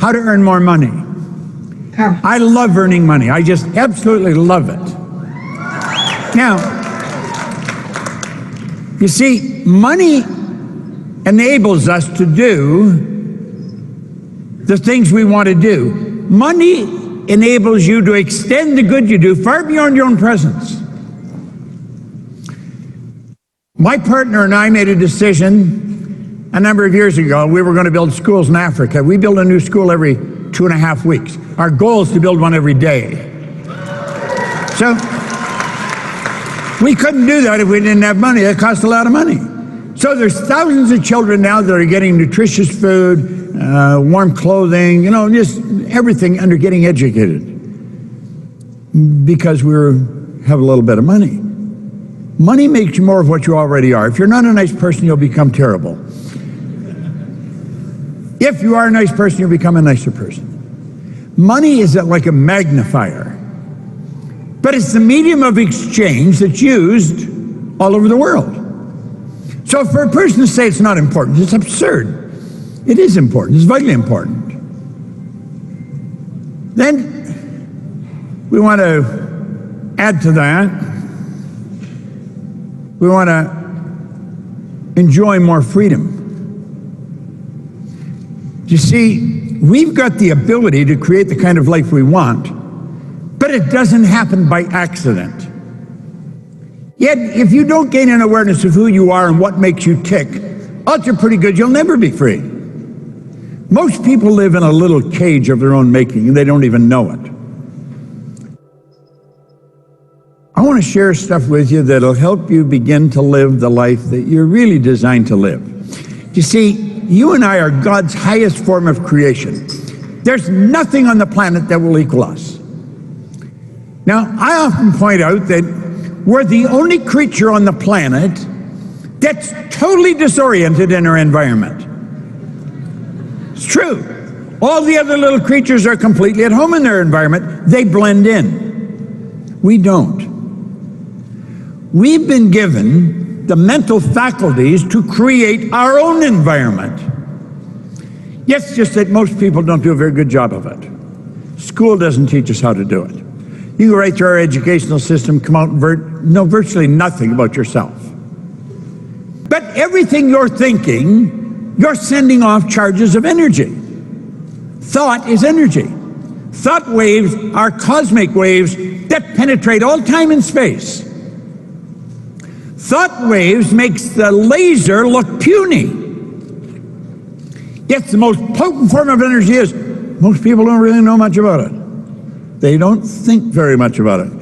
how to earn more money. How? I love earning money. I just absolutely love it. Now, you see, money enables us to do the things we want to do. Money enables you to extend the good you do far beyond your own presence. My partner and I made a decision a number of years ago. We were going to build schools in Africa. We build a new school every 2.5 weeks. Our goal is to build one every day. So we couldn't do that if we didn't have money. It cost a lot of money. So there's thousands of children now that are getting nutritious food, warm clothing, just everything under getting educated because we have a little bit of money. Money makes you more of what you already are. If you're not a nice person, you'll become terrible. If you are a nice person, you'll become a nicer person. Money is like a magnifier, but it's the medium of exchange that's used all over the world. So for a person to say it's not important, it's absurd. It is important. It's vitally important. Then we want to add to that. We want to enjoy more freedom. You see, we've got the ability to create the kind of life we want, but it doesn't happen by accident. Yet, if you don't gain an awareness of who you are and what makes you tick, odds are pretty good you'll never be free. Most people live in a little cage of their own making, and they don't even know it. I want to share stuff with you that'll help you begin to live the life that you're really designed to live. You see, you and I are God's highest form of creation. There's nothing on the planet that will equal us. Now, I often point out that we're the only creature on the planet that's totally disoriented in our environment. It's true. All the other little creatures are completely at home in their environment. They blend in. We don't. We've been given the mental faculties to create our own environment. Yes, just that most people don't do a very good job of it. School doesn't teach us how to do it. You go right through our educational system, come out and know virtually nothing about yourself. But everything you're thinking, you're sending off charges of energy. Thought is energy. Thought waves are cosmic waves that penetrate all time and space. Thought waves makes the laser look puny. Yet the most potent form of energy is, most people don't really know much about it. They don't think very much about it.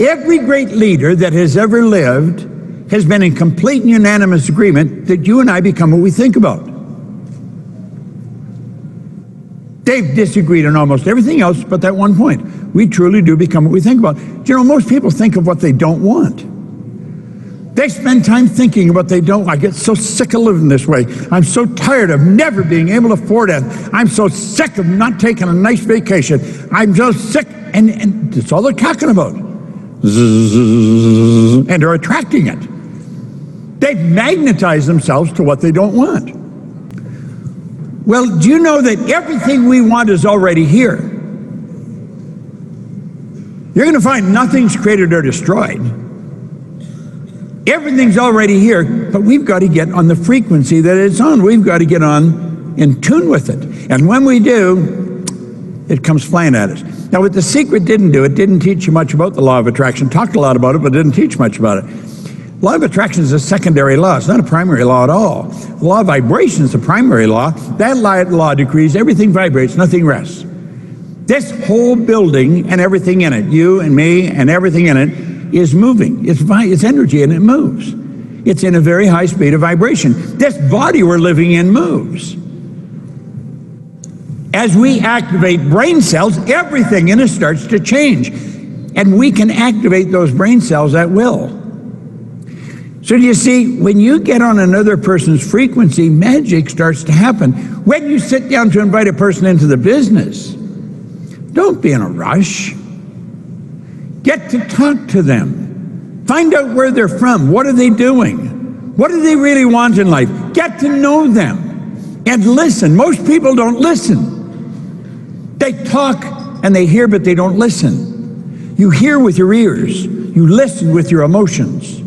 Every great leader that has ever lived has been in complete and unanimous agreement that you and I become what we think about. They've disagreed on almost everything else but that one point. We truly do become what we think about. Most people think of what they don't want. They spend time thinking about what they don't. I get so sick of living this way. I'm so tired of never being able to afford it. I'm so sick of not taking a nice vacation. I'm so sick, and that's all they're talking about. And they're attracting it. They've magnetized themselves to what they don't want. Well, do you know that everything we want is already here? You're going to find nothing's created or destroyed. Everything's already here, but we've got to get on the frequency that it's on. We've got to get on in tune with it. And when we do, it comes flying at us. Now, what The Secret didn't do, it didn't teach you much about the law of attraction. Talked a lot about it, but didn't teach much about it. The law of attraction is a secondary law. It's not a primary law at all. The law of vibration is the primary law. That law decrees everything vibrates, nothing rests. This whole building and everything in it, you and me and everything in it, is moving. It's energy and it moves. It's in a very high speed of vibration. This body we're living in moves. As we activate brain cells, everything in us starts to change. And we can activate those brain cells at will. So do you see, when you get on another person's frequency, magic starts to happen. When you sit down to invite a person into the business, don't be in a rush. Get to talk to them. Find out where they're from. What are they doing? What do they really want in life? Get to know them and listen. Most people don't listen. They talk and they hear, but they don't listen. You hear with your ears. You listen with your emotions.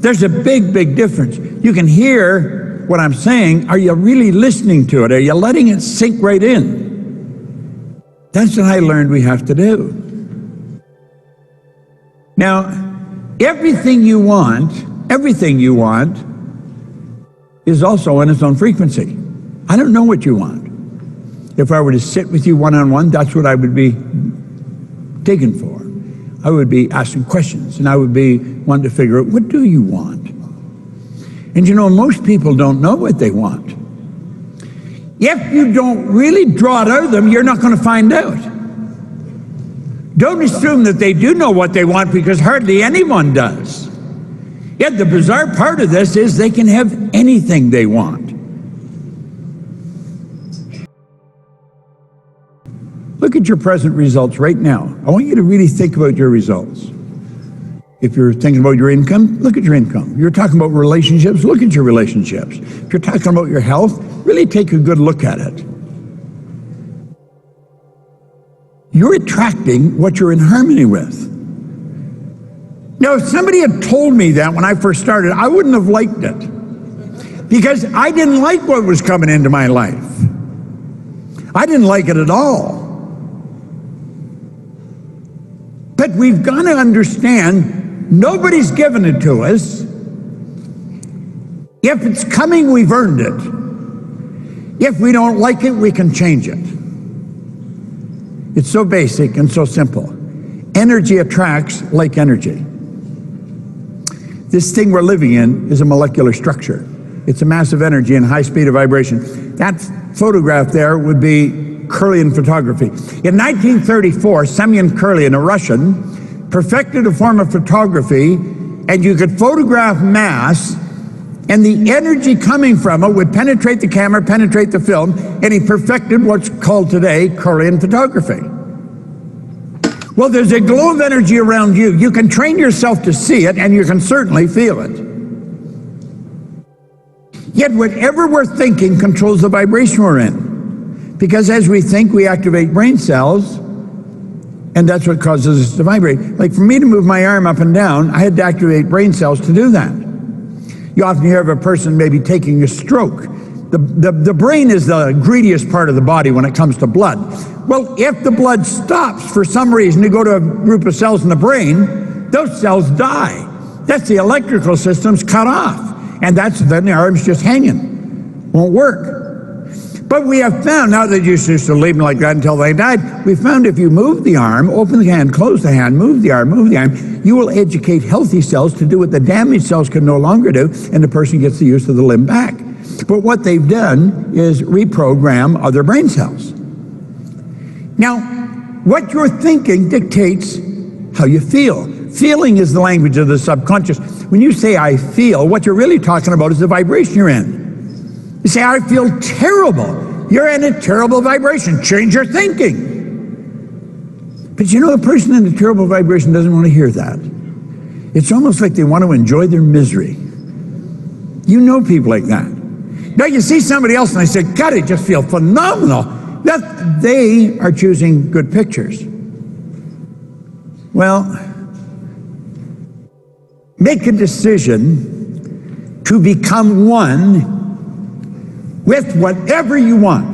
There's a big, big difference. You can hear what I'm saying. Are you really listening to it? Are you letting it sink right in? That's what I learned we have to do. Now, everything you want is also in its own frequency. I don't know what you want. If I were to sit with you one-on-one, that's what I would be digging for. I would be asking questions, and I would be wanting to figure out, what do you want? And you know, most people don't know what they want. If you don't really draw it out of them, you're not going to find out. Don't assume that they do know what they want, because hardly anyone does. Yet the bizarre part of this is they can have anything they want. Look at your present results right now. I want you to really think about your results. If you're thinking about your income, look at your income. You're talking about relationships, look at your relationships. If you're talking about your health, really take a good look at it. You're attracting what you're in harmony with. Now, if somebody had told me that when I first started, I wouldn't have liked it, because I didn't like what was coming into my life. I didn't like it at all. But we've got to understand, nobody's given it to us. If it's coming, we've earned it. If we don't like it, we can change it. It's so basic and so simple. Energy attracts like energy. This thing we're living in is a molecular structure. It's a massive energy and high speed of vibration. That photograph there would be Kirlian photography. In 1934, Semyon Kirlian, a Russian, perfected a form of photography, and you could photograph mass, and the energy coming from it would penetrate the camera, penetrate the film, and he perfected what's called today Kirlian photography. Well, there's a glow of energy around you. You can train yourself to see it, and you can certainly feel it. Yet whatever we're thinking controls the vibration we're in. Because as we think, we activate brain cells, and that's what causes us to vibrate. Like for me to move my arm up and down, I had to activate brain cells to do that. You often hear of a person maybe taking a stroke. The brain is the greediest part of the body when it comes to blood. Well, if the blood stops for some reason to go to a group of cells in the brain, those cells die. That's the electrical system's cut off. And then the arm's just hanging. Won't work. But we have found, now they used to leave them like that until they died, we found if you move the arm, open the hand, close the hand, move the arm, you will educate healthy cells to do what the damaged cells can no longer do, and the person gets the use of the limb back. But what they've done is reprogram other brain cells. Now, what you're thinking dictates how you feel. Feeling is the language of the subconscious. When you say, I feel, what you're really talking about is the vibration you're in. You say, I feel terrible. You're in a terrible vibration. Change your thinking. But you know, a person in a terrible vibration doesn't want to hear that. It's almost like they want to enjoy their misery. You know people like that. Now you see somebody else and they say, God, I just feel phenomenal. That they are choosing good pictures. Well, make a decision to become one with whatever you want.